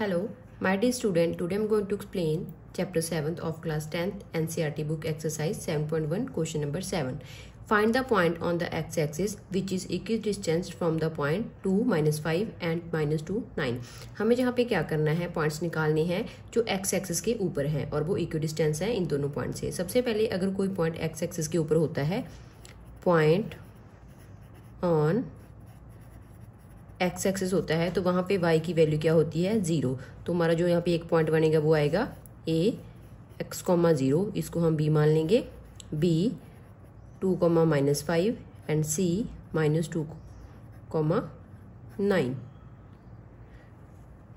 Hello, my dear student. Today I am going to explain chapter 7th of class 10th NCERT book exercise 7.1 question number 7. Find the point on the x-axis which is equidistant from the point 2, -5 and -2, 9. हमें जहाँ पे क्या करना है, points निकालने हैं जो x axis के ऊपर हैं और वो इक्विडिस्टेंस है इन दोनों पॉइंट से. सबसे पहले अगर कोई पॉइंट एक्स एक्सिस के ऊपर होता है, पॉइंट ऑन एक्स एक्सिस होता है, तो वहाँ पे y की वैल्यू क्या होती है, 0. तो हमारा जो यहाँ पे एक पॉइंट बनेगा वो आएगा a x,0. इसको हम b मान लेंगे. b 2, -5 and c -2, 9.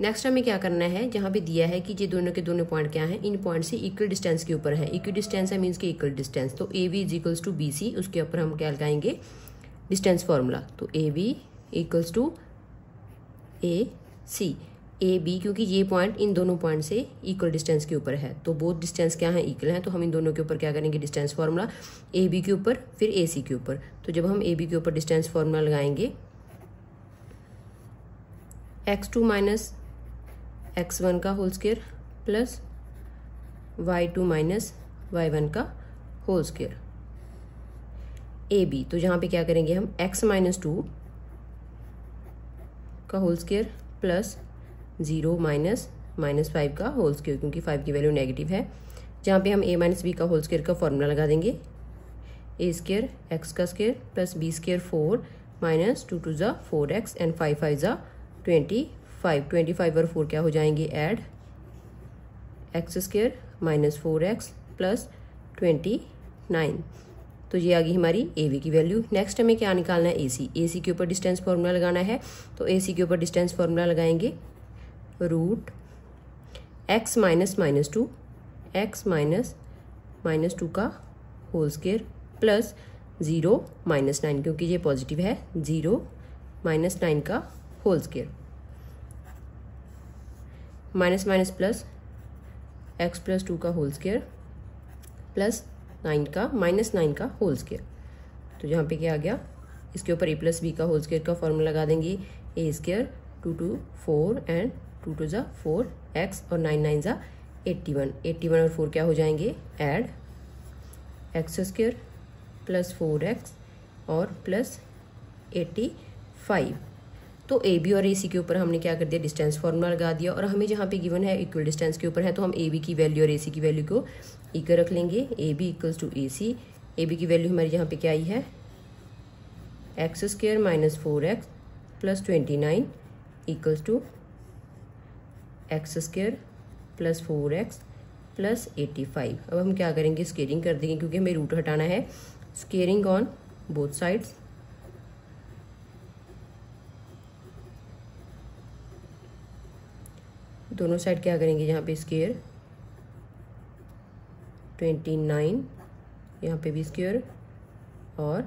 नेक्स्ट हमें क्या करना है, जहाँ पे दिया है कि ये दोनों के दोनों पॉइंट क्या हैं, इन पॉइंट से इक्वल डिस्टेंस के ऊपर है. इक्वल डिस्टेंस है मीन्स के इक्वल डिस्टेंस. तो A B is equals to B C, उसके ऊपर हम क्या लगाएंगे, डिस्टेंस फॉर्मूला. तो A B equals to A C. A B क्योंकि ये पॉइंट इन दोनों पॉइंट से इक्वल डिस्टेंस के ऊपर है, तो बोथ डिस्टेंस क्या है, इक्वल है. तो हम इन दोनों के ऊपर क्या करेंगे, डिस्टेंस फॉर्मूला. ए बी के ऊपर फिर ए सी के ऊपर. तो जब हम ए बी के ऊपर डिस्टेंस फॉर्मूला लगाएंगे, x2 माइनस x1 का whole square plus y2 minus y1 का होल स्क्वायर ए बी. तो जहाँ पे क्या करेंगे हम, x -2 का होल स्क्वायर प्लस 0 -5 का होल स्क्वायर, क्योंकि 5 की वैल्यू नेगेटिव है. जहाँ पे हम a - b का होल स्क्वायर का फॉर्मूला लगा देंगे. a स्क्वायर x का स्क्वायर प्लस b स्क्वायर 4 -2 2 ज़ा 4x एंड 5 5 ज़ा 25. 25 और 4 क्या हो जाएंगे, add x square -4x plus 29. तो ये आ गई हमारी ए बी की वैल्यू. नेक्स्ट हमें क्या निकालना है, ए सी. ए सी के ऊपर डिस्टेंस फॉर्मूला लगाना है. तो ए सी के ऊपर डिस्टेंस फॉर्मूला लगाएंगे, रूट x -2 x -2 का होल स्क्वायर प्लस 0 -9, क्योंकि ये पॉजिटिव है, 0 -9 का whole square. Minus minus plus x + 2 का होल स्क्वायर प्लस 9 का -9 का होल स्क्वायर. तो यहाँ पे क्या आ गया, इसके ऊपर a + b का होल स्क्वायर का फॉर्मूला लगा देंगे. a स्क्वायर 2 2 4 एंड 2 2 ज़ा 4x और 9 9 ज़ा 81. 81 और 4 क्या हो जाएंगे, add x square plus 4x और प्लस 85. तो ए बी और ए सी के ऊपर हमने क्या कर दिया, डिस्टेंस फॉर्मूला लगा दिया. और हमें जहाँ पे गिवन है इक्वल डिस्टेंस के ऊपर है, तो हम ए बी की वैल्यू और ए सी की वैल्यू को इक्वल रख लेंगे. A B equals to A C. A B की वैल्यू हमारी यहाँ पे क्या आई है, x square -4x plus 29 equals to x square plus 4x plus 85. अब हम क्या करेंगे, स्केयरिंग कर देंगे, क्योंकि हमें रूट हटाना है. Squaring on both sides. दोनों साइड क्या करेंगे, यहाँ पे स्क्वायर 29, यहाँ पे भी स्क्वायर और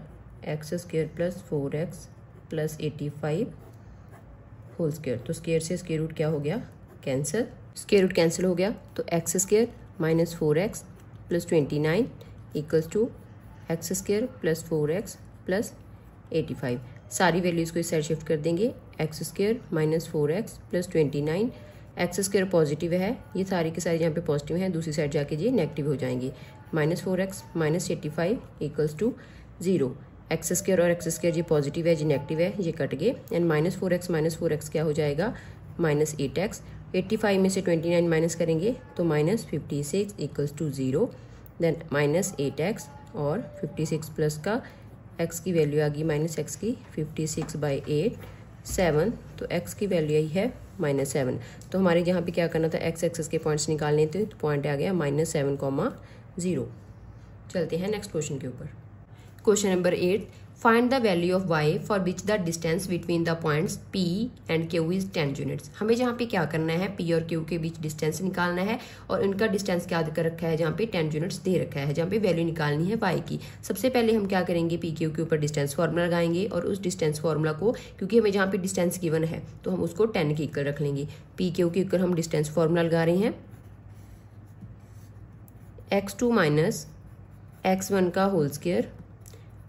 x square plus 4x plus 85 whole square. तो स्क्वायर से स्क्वायर रूट क्या हो गया, कैंसिल. स्क्वायर रूट कैंसिल हो गया. तो x square -4x plus 29 equals to x square plus 4x plus 85. सारी वैल्यूज़ को इस साइड शिफ्ट कर देंगे. x square -4x plus 29, x square positive है, ये सारी के सारी यहाँ पे पॉजिटिव हैं, दूसरी साइड जाके ये नेगेटिव हो जाएंगे. -4x -85 equals to 0. X square और एक्स स्क्वायर ये पॉजिटिव है, ये नेगेटिव है, ये कट गए. एंड -4x क्या हो जाएगा, -8x. 85 में से 29 माइनस करेंगे तो -56 इक्वल्स टू 0. देन -8x और 56 प्लस का x की वैल्यू आ गई -x की 56/8 7. तो x की वैल्यू आई है -7. तो हमारे यहाँ पे क्या करना था, x एक्सिस के पॉइंट्स निकालने थे, तो पॉइंट आ गया -7, 0. चलते हैं नेक्स्ट क्वेश्चन के ऊपर. Question number 8. Find the value of y for which the distance between the points p and q is 10 units. हमें जहाँ पे क्या करना है, p और q के बीच डिस्टेंस निकालना है, और इनका डिस्टेंस क्या कर रखा है, जहाँ पे 10 यूनिट्स दे रखा है, जहाँ पे वैल्यू निकालनी है y की. सबसे पहले हम क्या करेंगे, p q के ऊपर डिस्टेंस फॉर्मूला लगाएंगे, और उस डिस्टेंस फॉर्मूला को, क्योंकि हमें जहाँ पे डिस्टेंस गिवन है तो हम उसको 10 के इक्वल रख लेंगे. p q के इक्वल हम डिस्टेंस फॉर्मूला लगा रहे हैं, x2 माइनस x1 का whole square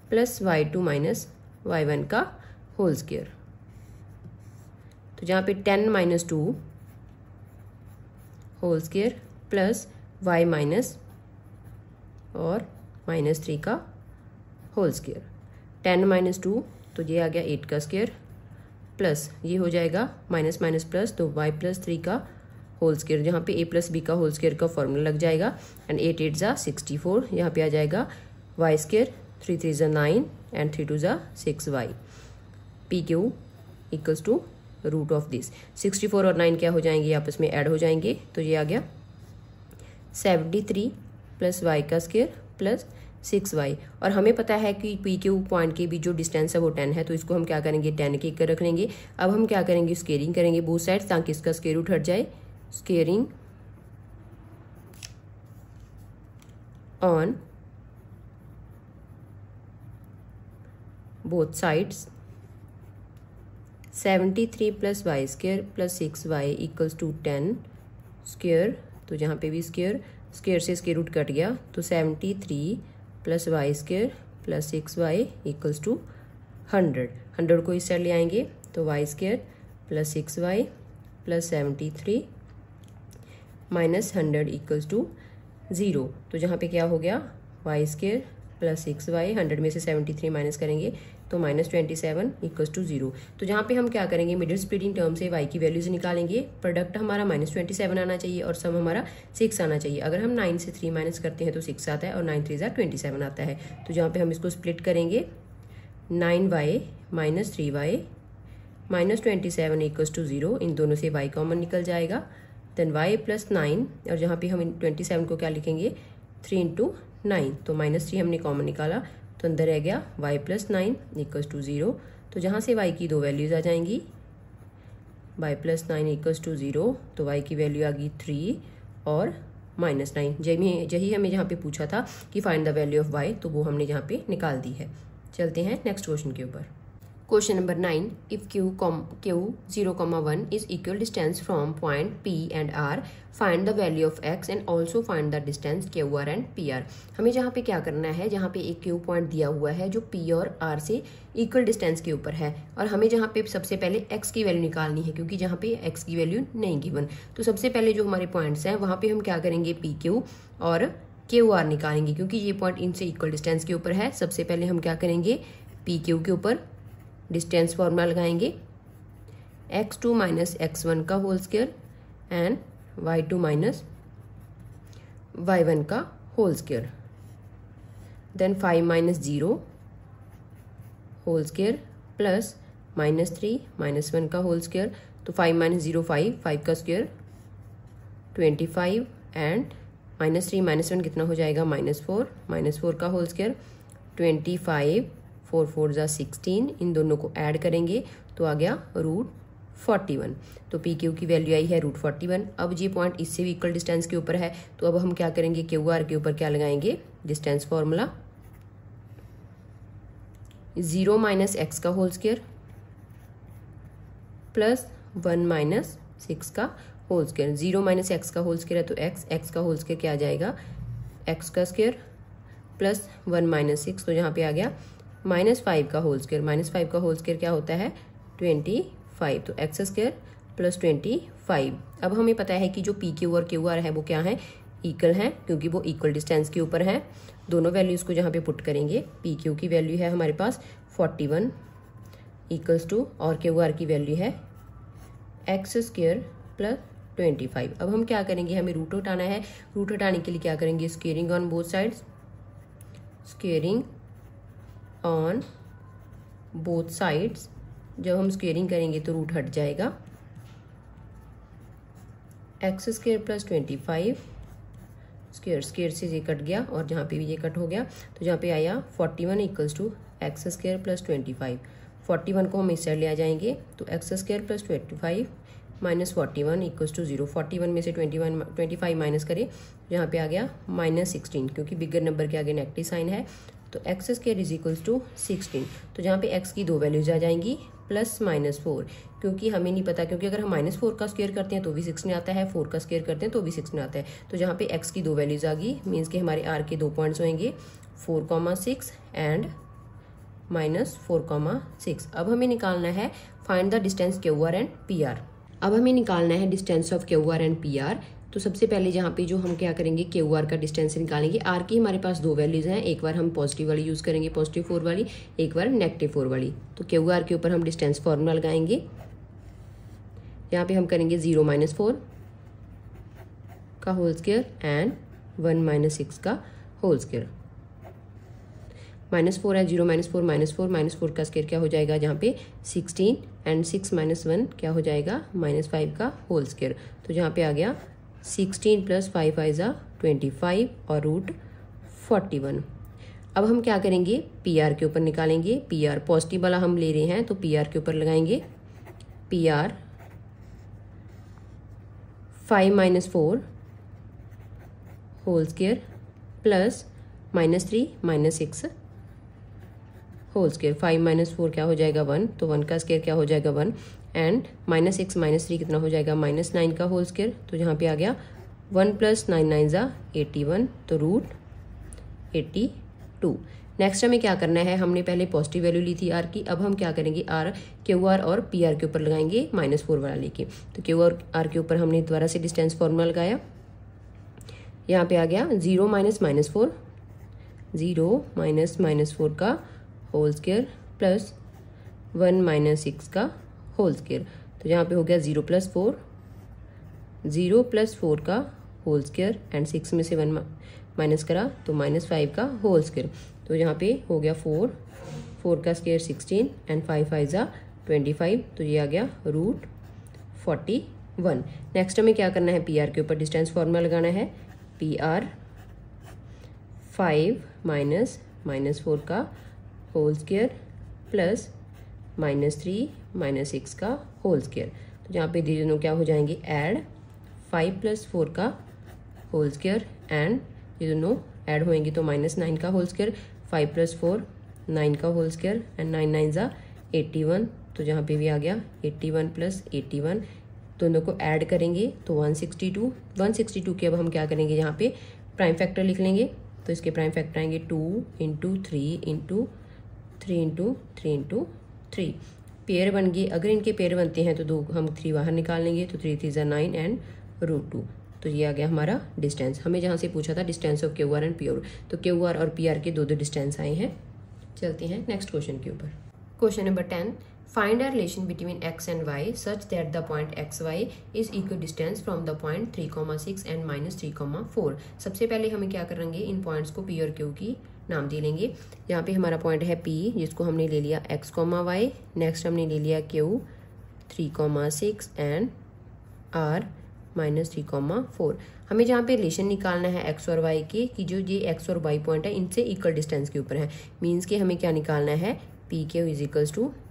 plus y2 minus y1 का होल स्क्वायर. तो जहाँ पे 10 - 2 whole square plus y minus और -3 का होल स्क्वायर। 10 माइनस 2 तो ये आ गया 8 का स्क्वायर प्लस ये हो जाएगा माइनस माइनस प्लस तो y प्लस 3 का होल स्क्वायर, जहाँ पे a प्लस बी का होल स्क्वायर का फॉर्मूला लग जाएगा। एंड 8 8 ज़ा 64, यहाँ पे आ जाएगा y स्क्वायर, 3 3 ज़ा 9 एंड 3 2 ज़ा 6y। P Q equals to root of this. 64 और 9 क्या हो जाएंगे, आपस में ऐड हो जाएंगे, तो ये आ गया 73 प्लस y का स्क्वायर प्लस 6y। और हमें पता है कि पी क्यू पॉइंट के बीच जो डिस्टेंस है वो 10 है, तो इसको हम क्या करेंगे 10 के कर रख लेंगे। अब हम क्या करेंगे स्केयरिंग करेंगे बोथ साइड्स ताकि इसका स्क्वायर रूट हट जाए। Squaring on both sides 73 plus y square plus 6y equals to 10 square, तो जहाँ पे भी स्क्वायर से स्क्वायर रूट कट गया तो 73 plus y square plus 6y equals to 100। 100 को इस साइड ले आएंगे तो y square plus 6y plus 73 minus 100 equals to 0। तो जहाँ पे क्या हो गया y स्क्वायर प्लस 6y, 100 में से 73 माइनस करेंगे तो माइनस 27 इक्वल्स टू 0। तो जहाँ पे हम क्या करेंगे मिडिल स्प्लिटिंग टर्म से y की वैल्यूज निकालेंगे। प्रोडक्ट हमारा माइनस 27 आना चाहिए और सम हमारा 6 आना चाहिए। अगर हम 9 से 3 माइनस करते हैं तो 6 आता है और 9 3 ज़ा 27 आता है। तो जहाँ पे हम इसको स्प्लिट करेंगे 9y minus 3y minus 27 equals to 0, इन दोनों से y कॉमन निकल जाएगा। देन y प्लस 9 और जहाँ पे हम 27 को क्या लिखेंगे 3 इंटू 9, तो -3 हमने कॉमन निकाला तो अंदर रह गया y प्लस 9 इक्वल्स टू 0। तो जहाँ से y की दो वैल्यूज आ जाएंगी, y प्लस 9 इक्वल्स टू 0, तो y की वैल्यू आ गई 3 और -9। यही हमें जहाँ पे पूछा था कि find the value of y, तो वो हमने यहाँ पे निकाल दी है। चलते हैं नेक्स्ट क्वेश्चन के ऊपर। Question number 9, if q 0,1 is equal distance from point P and R, find the value of x and also find the distance QR and PR। हमें जहाँ पे क्या करना है, जहाँ पे एक Q पॉइंट दिया हुआ है जो P और R से इक्वल डिस्टेंस के ऊपर है और हमें जहाँ पे सबसे पहले x की वैल्यू निकालनी है क्योंकि जहाँ पे x की वैल्यू नहीं गिवन। तो सबसे पहले जो हमारे पॉइंट्स हैं वहाँ पे हम क्या करेंगे PQ और QR निकालेंगे क्योंकि ये पॉइंट इनसे इक्वल डिस्टेंस के ऊपर है। सबसे पहले हम क्या करेंगे PQ के ऊपर डिस्टेंस फॉर्मूला लगाएंगे x2 माइनस x1 का whole square and y2 minus y1 का whole square. Then 5 minus 0 whole square plus -3 minus 1 का होल स्क्वायर। तो 5 माइनस 0 5 का स्क्वायर 25 एंड -3 -1 कितना हो जाएगा -4 का होल स्क्वायर 25 4 4 ज़ा 16, इन दोनों को ऐड करेंगे तो आ गया रूट 41। तो पी क्यू की वैल्यू आई है रूट 41। अब ये पॉइंट इससे भी इक्वल डिस्टेंस के ऊपर है, तो अब हम क्या करेंगे क्यू आर के ऊपर क्या लगाएंगे डिस्टेंस फॉर्मूला 0 माइनस एक्स का होल स्क्वायर प्लस 1 माइनस 6 का होल स्क्वायर। 0 माइनस एक्स का होल स्क्वायर है तो एक्स का होल स्क्वायर क्या आ जाएगा एक्स का स्क्वायर प्लस 1 माइनस 6, तो यहाँ पे आ गया -5 का होल स्क्वायर। -5 का होल स्क्वायर क्या होता है 25, तो एक्स स्क्वायर प्लस 25। अब हमें पता है कि जो पी क्यू और क्यू आर है वो क्या है इक्वल है क्योंकि वो इक्वल डिस्टेंस के ऊपर है। दोनों वैल्यूज को जहाँ पे पुट करेंगे पी क्यू की वैल्यू है हमारे पास 41 इक्वल्स टू और क्यू आर की वैल्यू है एक्स स्क्वायर प्लस 25। अब हम क्या करेंगे हमें रूट हटाना है। रूट हटाने के लिए क्या करेंगे squaring on both sides. Squaring on both sides, जब हम स्क्वेयरिंग करेंगे तो रूट हट जाएगा एक्स स्क्वायर प्लस 25 स्क्वेयर से ये कट गया और जहाँ पे भी ये कट हो गया तो जहाँ पे आया 41 equals to x square plus 25। 41 को हम इस साइड ले आ जाएंगे तो x square plus 25 minus 41 equals to 0। 41 में से 25 माइनस करें जहाँ पे आ गया -16 क्योंकि बिगर नंबर के आगे नेगेटिव साइन है, तो x square is equals to 16। तो जहाँ पे एक्स की दो वैल्यूज आ जाएंगी प्लस -4 क्योंकि हमें नहीं पता, क्योंकि अगर हम -4 का स्क्वायर करते हैं तो भी 6 में आता है, 4 का स्क्वायर करते हैं तो भी 6 में आता है। तो जहाँ पे एक्स की दो वैल्यूज आ गई मीन्स के हमारे आर के दो पॉइंट्स होंगे 4,6 एंड -4,6। अब हमें निकालना है find the distance Q R and P R. अब हमें निकालना है distance of Q R and P R तो सबसे पहले जहाँ पे जो हम क्या करेंगे क्यू आर का डिस्टेंस निकालेंगे। आर की हमारे पास दो वैल्यूज़ हैं, एक बार हम पॉजिटिव वाली यूज़ करेंगे +4 वाली, एक बार -4 वाली। तो क्यू आर के ऊपर हम डिस्टेंस फॉर्मूला लगाएंगे। यहाँ पे हम करेंगे 0 - 4 का होल स्क्वायर एंड 1 - 6 का होल स्क्वायर। -4 है, 0 - 4 -4 का स्क्वायर क्या हो जाएगा जहाँ पे 16 एंड 6 - 1 क्या हो जाएगा -5 का होल स्क्वायर। तो जहाँ पे आ गया 16 + 5 = 25 और √41। अब हम क्या करेंगे पी आर के ऊपर निकालेंगे। पी आर पॉजिटिव वाला हम ले रहे हैं तो पी आर के ऊपर लगाएंगे। P R 5 - 4 whole square plus -3 - 6 whole square. 5 - 4 क्या हो जाएगा 1, तो 1 का स्क्वायर क्या हो जाएगा 1 एंड -6 - 3 कितना हो जाएगा -9 का होल स्क्वायर। तो जहाँ पे आ गया 1 + 9 9 = 81, तो √82। नेक्स्ट हमें क्या करना है, हमने पहले पॉजिटिव वैल्यू ली थी आर की, अब हम क्या करेंगे आर क्यू आर और पी आर के ऊपर लगाएंगे -4 वाला लेके। तो क्यू आर के ऊपर हमने दोबारा से डिस्टेंस फॉर्मूला लगाया। यहाँ पे आ गया 0 - -4 0 - -4 का होल स्क्वायर प्लस 1 - 6 का होल स्क्वायर। तो यहाँ पे हो गया 0 + 4 0 + 4 का होल स्क्वायर एंड 6 में से 1 माइनस करा तो -5 का होल स्क्वायर। तो यहाँ पे हो गया 4 का स्क्वायर 16 एंड 5 × 5 = 25। तो ये आ गया √41। नेक्स्ट हमें क्या करना है पी आर के ऊपर डिस्टेंस फॉर्मूला लगाना है। पी आर 5 - -4 का होल स्क्वायर प्लस -3 - 6 का होल स्क्वायर। तो जहाँ पे दोनों क्या हो जाएंगे ऐड 5 + 4 का होल स्क्वायर एंड ये दोनों ऐड होएंगे तो -9 का होल स्क्वायर। 5 + 4 9 का होल स्क्वायर एंड 9 9 = 81। तो जहाँ पे भी आ गया 81 + 81, दोनों को ऐड करेंगे तो 162 के अब हम क्या करेंगे यहाँ पे प्राइम फैक्टर लिख लेंगे। तो इसके प्राइम फैक्टर आएंगे 2 × 3 × 3 × 3 × 3 पेयर बन गए। अगर इनके पेयर बनते हैं तो दो हम 3 बाहर निकाल लेंगे तो 3 × 3 = 9 एंड √2। तो ये आ गया हमारा डिस्टेंस। हमें जहाँ से पूछा था distance of Q R and P R, तो क्यू आर और पी आर के दो डिस्टेंस आए हैं। चलते हैं नेक्स्ट क्वेश्चन के ऊपर। Question number 10, find a relation between x and y such that the point xy is equal distance from the point 3,6 and -3,4। सबसे पहले हमें क्या करेंगे इन पॉइंट्स को p और q की नाम दे लेंगे। यहाँ पे हमारा पॉइंट है p जिसको हमने ले लिया x, y। नेक्स्ट हमने ले लिया q 3,6 एंड r -3,4। हमें जहाँ पे रिलेशन निकालना है x और y के कि जो ये x और y पॉइंट है इनसे इक्वल डिस्टेंस के ऊपर है। मीन्स के हमें क्या निकालना है PQ =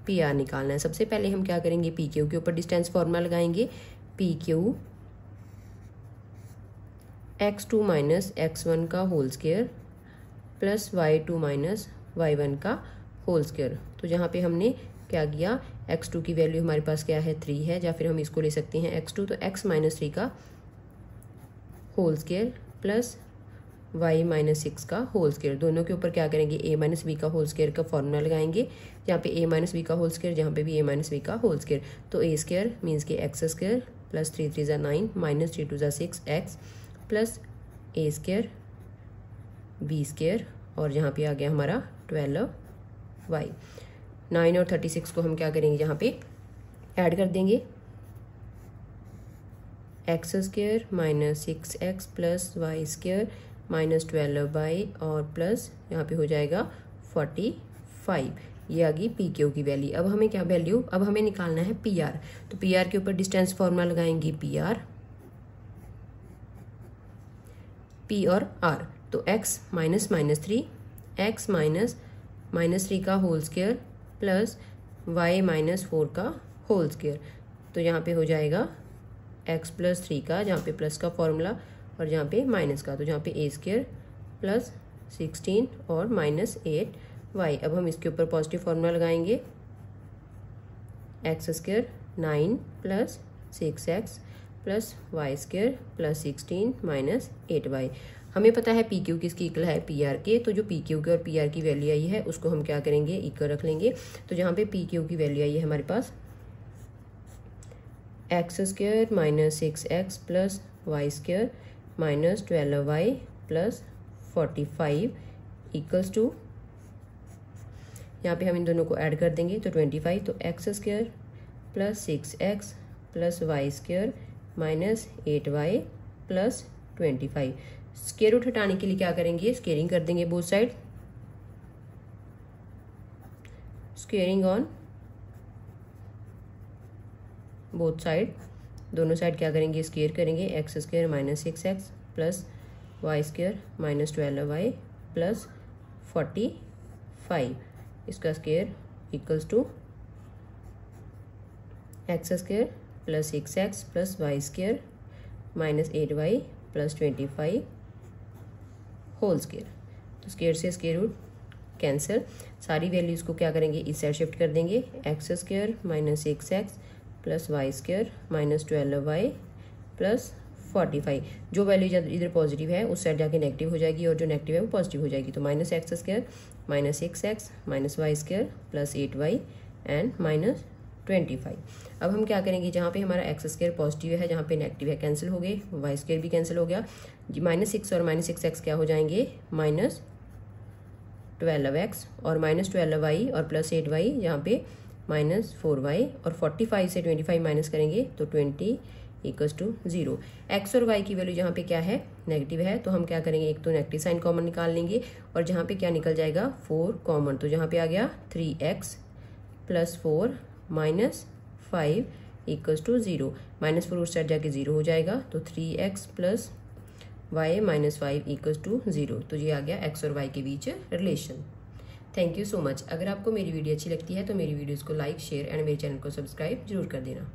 PR निकालना है। सबसे पहले हम क्या करेंगे PQ के ऊपर डिस्टेंस फॉर्मूला लगाएंगे। PQ x2 - x1 का whole square plus y2 - y1 का होल स्क्वायर। तो जहाँ पे हमने क्या किया x2 की वैल्यू हमारे पास क्या है 3 है, या फिर हम इसको ले सकते हैं x2 तो x - 3 का होल स्क्वायर प्लस y - 6 का होल स्क्वायर। दोनों के ऊपर क्या करेंगे a - b का होल स्क्वायर का फॉर्मूला लगाएंगे। जहाँ पे a - b का होल स्क्वायर, जहाँ पे भी a - b का होल स्क्वायर। तो a स्क्वायर मीन्स के x² plus 3 × 3 = 9 -3 × 2 = 6x plus a square b square और यहाँ पे आ गया हमारा 12y। 9 और 36 को हम क्या करेंगे यहाँ पे ऐड कर देंगे। x² - 6x plus y square -12y और प्लस यहाँ पे हो जाएगा 45। ये आ गई पी क्यू की वैल्यू। अब हमें क्या वैल्यू, अब हमें निकालना है पी आर। तो पी आर के ऊपर डिस्टेंस फॉर्मूला लगाएंगे पी आर पी और आर। तो x - -3 x -3 का होल स्क्वायर प्लस y - 4 का होल स्क्वायर। तो यहाँ पे हो जाएगा x + 3 का, जहाँ पे प्लस का फॉर्मूला और जहाँ पे माइनस का, तो जहाँ पे a² प्लस 16 और -8y। अब हम इसके ऊपर पॉजिटिव फॉर्मूला लगाएंगे। x² 9 plus 6x plus y² plus 16 -8y। हमें पता है पी क्यू किसकी इक्वल है पी आर के, तो जो पी क्यू के और पी आर की वैल्यू आई है उसको हम क्या करेंगे इक्वल रख लेंगे। तो जहाँ पे पी क्यू की वैल्यू आई है हमारे पास x² - 6x plus y square minus 12y plus 45 equals to, यहाँ पे हम इन दोनों को ऐड कर देंगे तो 25, तो x square plus 6x plus y square minus 8y plus 25। Square root हटाने के लिए क्या करेंगे, स्क्वेयरिंग कर देंगे both side, squaring on both side, दोनों साइड क्या करेंगे, स्क्वेयर करेंगे, x square minus 6x plus y square minus 12y plus 45, इसका square equals to x square plus 6x plus y square minus 8y plus 25 whole square. तो square से square root cancel, सारी values को क्या करेंगे, इस side shift कर देंगे, x square minus 6x plus y square minus 12y plus 45, जो वैल्यू इधर पॉजिटिव है उस साइड जाके नेगेटिव हो जाएगी और जो नेगेटिव है वो पॉजिटिव हो जाएगी। तो minus x square minus 6x minus y square plus 8y and minus 25। अब हम क्या करेंगे, जहाँ पे हमारा एक्स स्क्वायर पॉजिटिव है, जहाँ पे नेगेटिव है, कैंसिल हो गए, वाई स्क्वायर भी कैंसिल हो गया, माइनस 6 और माइनस 6x क्या हो जाएंगे, माइनस 12x और माइनस 12y और प्लस 8y, यहाँ पे माइनस 4y और 45 से 25 माइनस करेंगे तो 20 इक्वल्स टू 0। एक्स और वाई की वैल्यू जहाँ पे क्या है, नेगेटिव है, तो हम क्या करेंगे, एक तो नेगेटिव साइन कॉमन निकाल लेंगे और जहाँ पे क्या निकल जाएगा 4 कॉमन, तो जहाँ पे आ गया 3x plus 4 minus 5 equals to 0, minus 4 उस साइड जाके 0 हो जाएगा, तो 3x plus y minus 5 equals to 0। तो ये आ गया एक्स और वाई के बीच relation. Thank you so much. अगर आपको मेरी वीडियो अच्छी लगती है तो मेरी वीडियोस को लाइक, शेयर एंड मेरे चैनल को सब्सक्राइब जरूर कर देना।